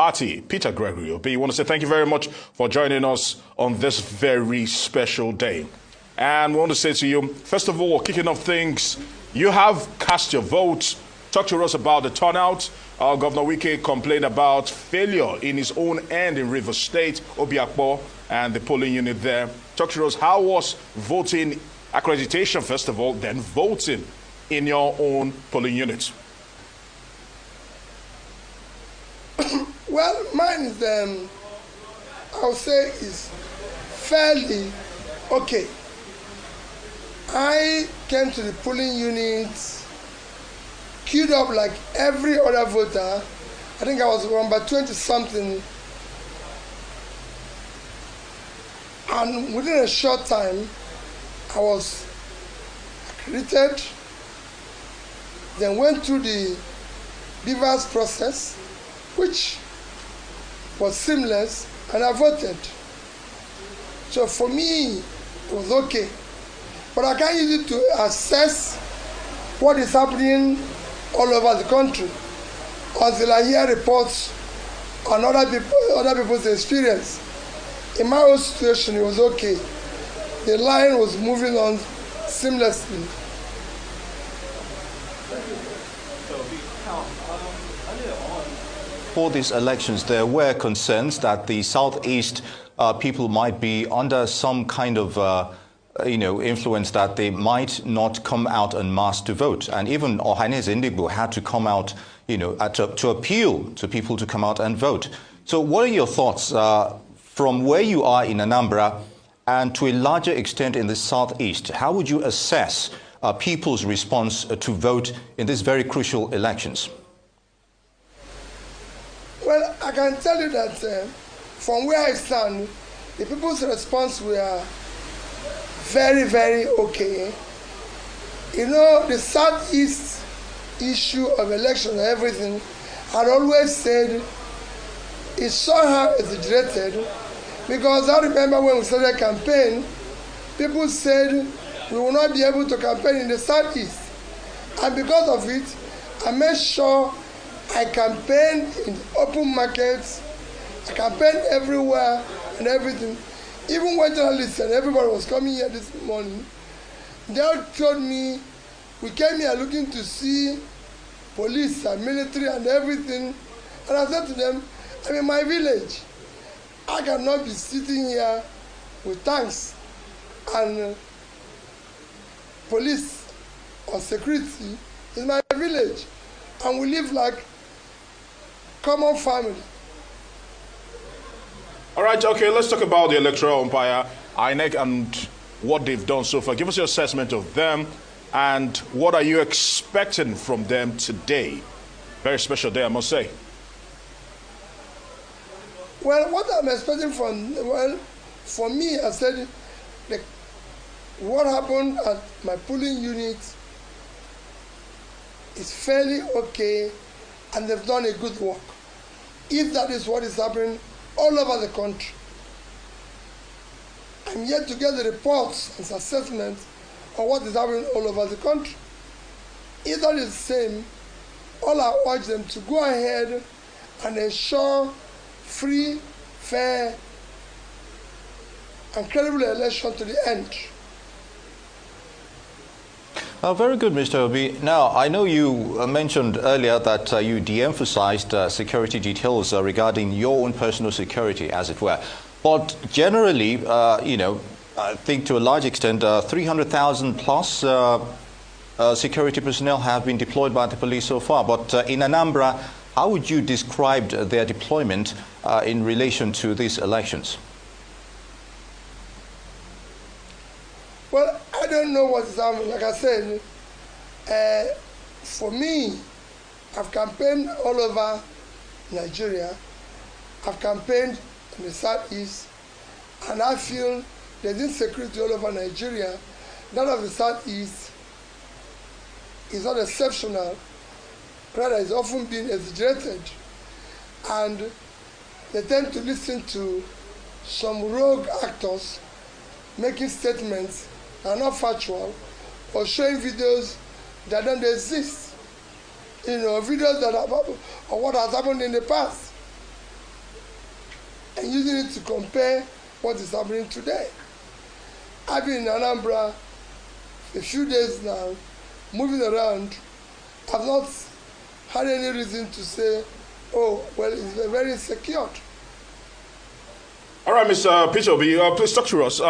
Party, Peter Gregory Obi. I want to say thank you very much for joining us on this very special day. And we want to say to you, first of all, kicking off things, you have cast your vote. Talk to us about the turnout. Governor Wike complained about failure in his own end in Rivers State, Obiakpo, and the polling unit there. Talk to us, how was voting accreditation, first of all, then voting in your own polling unit? Well, mine is, I would say, is fairly okay. I came to the polling unit, queued up like every other voter. I think I was number 20-something. And within a short time, I was accredited, then went through the diverse process, which was seamless, and I voted. So for me, it was okay. But I can't use it to assess what is happening all over the country until I hear reports on other people's experience. In my own situation, it was okay. The line was moving on seamlessly. For these elections, there were concerns that the Southeast people might be under some kind of influence, that they might not come out en masse to vote. And even Ohanes Indigbo had to come out, to appeal to people to come out and vote. So what are your thoughts from where you are in Anambra and to a larger extent in the Southeast? How would you assess people's response to vote in these very crucial elections? Well, I can tell you that from where I stand, the people's response were very, very okay. You know, the Southeast issue of election and everything, I'd always said it's somehow exaggerated, because I remember when we started campaign, people said we will not be able to campaign in the Southeast. And because of it, I made sure I campaigned in open markets, I campaigned everywhere and everything. Even when journalists and everybody was coming here this morning, they all told me, we came here looking to see police and military and everything. And I said to them, I'm in my village. I cannot be sitting here with tanks and police or security in my village. And we live like common family. All right, okay, let's talk about the electoral umpire, INEC, and what they've done so far. Give us your assessment of them, and what are you expecting from them today? Very special day, I must say. Well, what I'm expecting for me, I said, what happened at my polling unit is fairly okay, and they've done a good work. If that is what is happening all over the country, I'm yet to get the reports and assessments on what is happening all over the country. If that is the same, all I urge them to go ahead and ensure free, fair, and credible election to the end. Very good, Mr. Obi. Now, I know you mentioned earlier that you de-emphasized security details regarding your own personal security, as it were. But generally, I think to a large extent, 300,000 plus security personnel have been deployed by the police so far. But in Anambra, how would you describe their deployment in relation to these elections? Well, I don't know what is happening. Like I said, for me, I've campaigned all over Nigeria. I've campaigned in the Southeast, and I feel there's insecurity all over Nigeria. That of the Southeast is not exceptional, rather it's often been exaggerated. And they tend to listen to some rogue actors making statements that are not factual, or showing videos that don't exist. Videos that are of what has happened in the past. and using it to compare what is happening today. I've been in Anambra a few days now, moving around. I've not had any reason to say, oh, well, it's very insecure. All right, Mr. Peter Obi, please talk to us.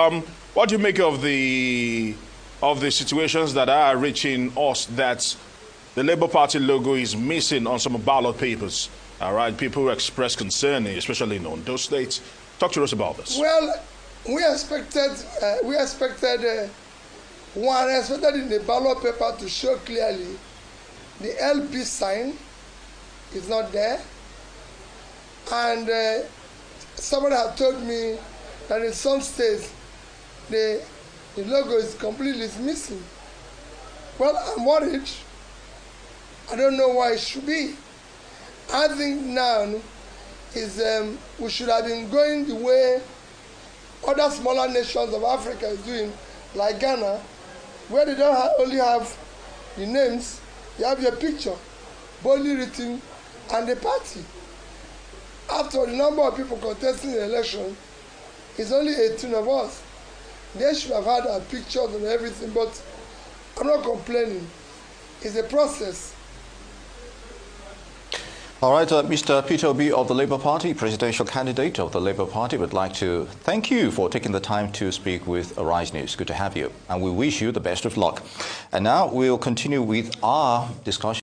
What do you make of the situations that are reaching us that the Labour Party logo is missing on some ballot papers? All right, people express concern, especially in Ondo State. Talk to us about this. Well, we expected in the ballot paper to show clearly the LP sign is not there, and somebody had told me that in some states the logo is completely missing. Well, I'm worried. I don't know why it should be. I think now is we should have been going the way other smaller nations of Africa is doing, like Ghana, where they don't only have the names, you have your picture, boldly written, and the party. After the number of people contesting the election is only 18 of us. They should have had our pictures and everything, but I'm not complaining. It's a process. All right, Mr. Peter Obi of the Labour Party, presidential candidate of the Labour Party, would like to thank you for taking the time to speak with Arise News. Good to have you, and we wish you the best of luck. And now we'll continue with our discussion.